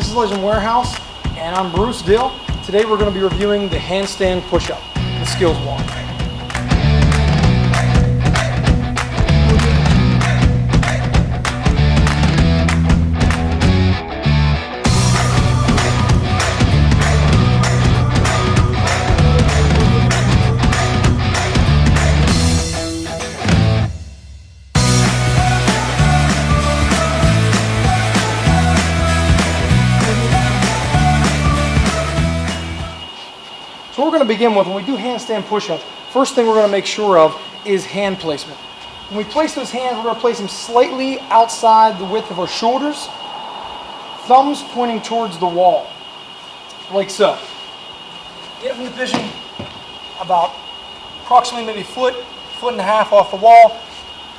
This is Legend Warehouse, and I'm Bruce Dill. Today we're going to be reviewing the handstand push-up, the skills walk. So we're going to begin with, when we do handstand push-ups, first thing we're going to make sure of is hand placement. When we place those hands, we're going to place them slightly outside the width of our shoulders, thumbs pointing towards the wall, like so. Get in the position about approximately maybe foot and a half off the wall.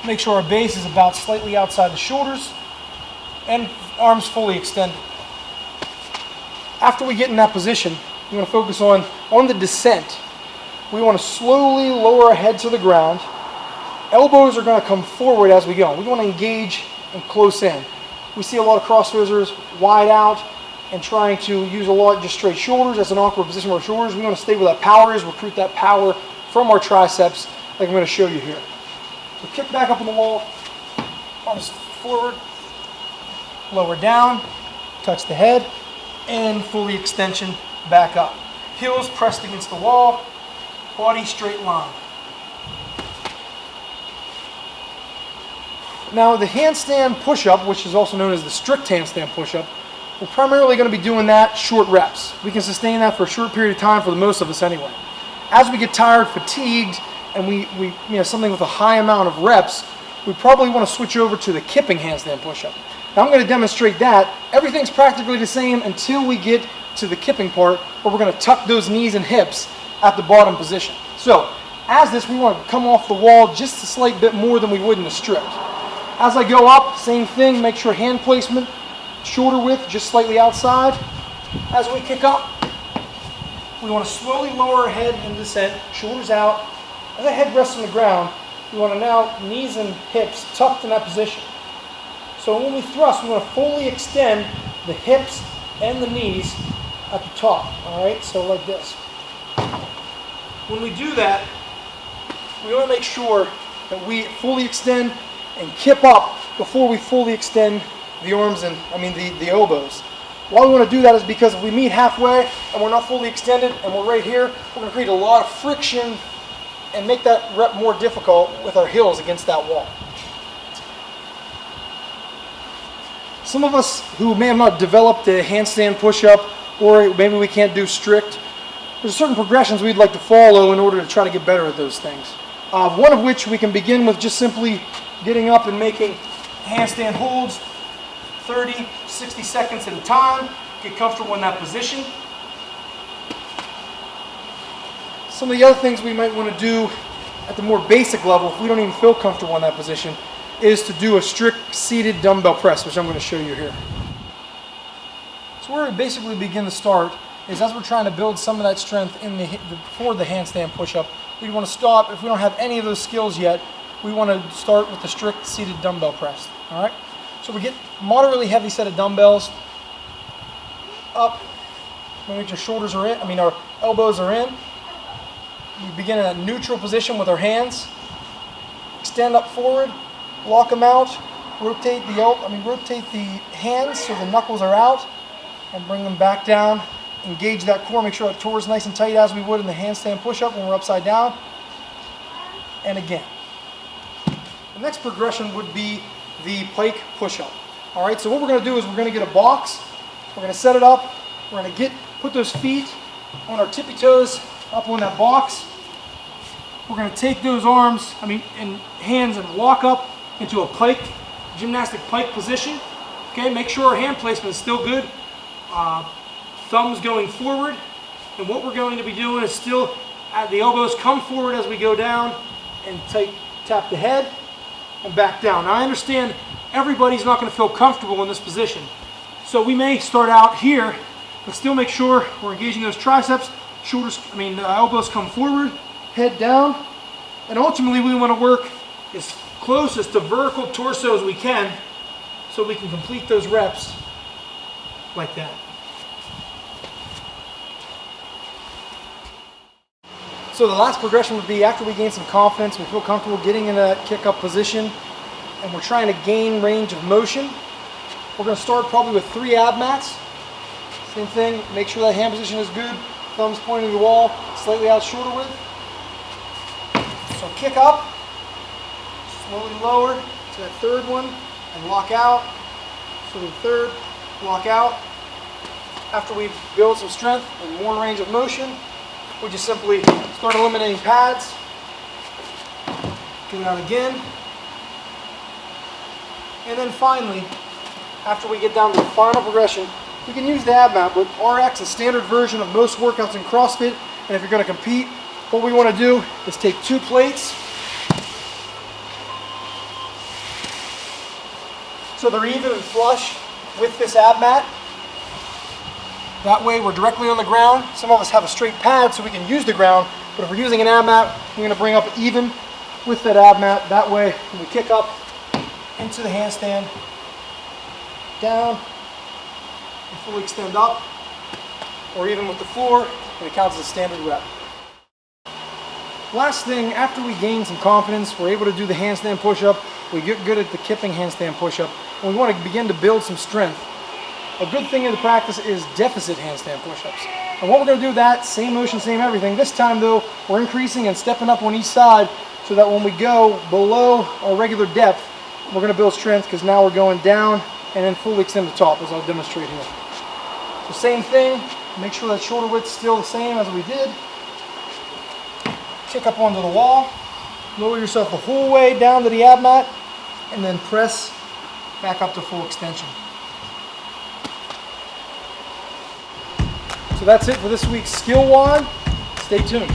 Make sure our base is about slightly outside the shoulders and arms fully extended. After we get in that position, we want to focus on the descent. We want to slowly lower our head to the ground. Elbows are going to come forward as we go. We want to engage and close in. We see a lot of crossfitters wide out and trying to use a lot just straight shoulders. That's an awkward position for our shoulders. We want to stay where that power is, recruit that power from our triceps, like I'm going to show you here. So kick back up on the wall, arms forward, lower down, touch the head, and fully extension back up. Heels pressed against the wall, body straight line. Now the handstand push-up, which is also known as the strict handstand push-up, we're primarily going to be doing that short reps. We can sustain that for a short period of time for the most of us anyway. As we get tired, fatigued, and we something with a high amount of reps, we probably want to switch over to the kipping handstand push-up. Now I'm going to demonstrate that. Everything's practically the same until we get to the kipping part, where we're going to tuck those knees and hips at the bottom position. So as this, we want to come off the wall just a slight bit more than we would in the strict. As I go up, same thing, make sure hand placement, shoulder width just slightly outside. As we kick up, we want to slowly lower our head in descent, shoulders out. As the head rests on the ground, we want to now knees and hips tucked in that position. So when we thrust, we want to fully extend the hips and the knees at the top, all right? So like this. When we do that, we want to make sure that we fully extend and kip up before we fully extend the arms and, the elbows. Why we want to do that is because if we meet halfway and we're not fully extended and we're right here, we're going to create a lot of friction and make that rep more difficult with our heels against that wall. Some of us who may have not developed a handstand push-up, or maybe we can't do strict, there's certain progressions we'd like to follow in order to try to get better at those things. One of which we can begin with just simply getting up and making handstand holds 30, 60 seconds at a time. Get comfortable in that position. Some of the other things we might want to do at the more basic level, if we don't even feel comfortable in that position, is to do a strict seated dumbbell press, which I'm going to show you here. So where we basically begin to start is, as we're trying to build some of that strength before the handstand push-up, we want to stop. If we don't have any of those skills yet, we want to start with the strict seated dumbbell press. All right. So we get moderately heavy set of dumbbells up. Make sure shoulders are in. Our elbows are in. We begin in that neutral position with our hands. Extend up forward. Lock them out. Rotate the hands so the knuckles are out, and bring them back down. Engage that core. Make sure that core is nice and tight as we would in the handstand push-up when we're upside down. And again. The next progression would be the pike push-up. All right. So what we're going to do is we're going to get a box. We're going to set it up. We're going to put those feet on our tippy toes up on that box. We're going to take those arms, and hands, and walk up into a gymnastic pike position. Okay, make sure our hand placement is still good. Thumbs going forward. And what we're going to be doing is still, the elbows come forward as we go down, and tap the head and back down. Now I understand everybody's not going to feel comfortable in this position. So we may start out here, but still make sure we're engaging those triceps, elbows come forward, head down, and ultimately we want to work as close as to vertical torso as we can so we can complete those reps like that. So the last progression would be after we gain some confidence, we feel comfortable getting in that kick up position, and we're trying to gain range of motion. We're going to start probably with 3 ab mats. Same thing, make sure that hand position is good, thumbs pointing to the wall, slightly out shoulder width. So kick up, slowly lower to that third one, and lock out. So the third, lock out. After we build some strength and more range of motion, we just simply start eliminating pads. Get it out again. And then finally, after we get down to the final progression, we can use the ab mat, but RX is a standard version of most workouts in CrossFit. And if you're going to compete, what we want to do is take 2 plates. So they're even and flush with this ab mat. That way we're directly on the ground. Some of us have a straight pad so we can use the ground, but if we're using an ab mat, we're going to bring up even with that ab mat. That way when we kick up into the handstand, down, and fully extend up, or even with the floor, and it counts as a standard rep. Last thing, after we gain some confidence, we're able to do the handstand push-up, we get good at the kipping handstand push-up, and we want to begin to build some strength. A good thing in the practice is deficit handstand push-ups. And what we're going to do that, same motion, same everything. This time though, we're increasing and stepping up on each side so that when we go below our regular depth, we're going to build strength because now we're going down and then fully extend the top, as I'll demonstrate here. So same thing, make sure that shoulder width's still the same as we did. Kick up onto the wall, lower yourself the whole way down to the ab mat, and then press back up to full extension. So that's it for this week's Skill WOD. Stay tuned.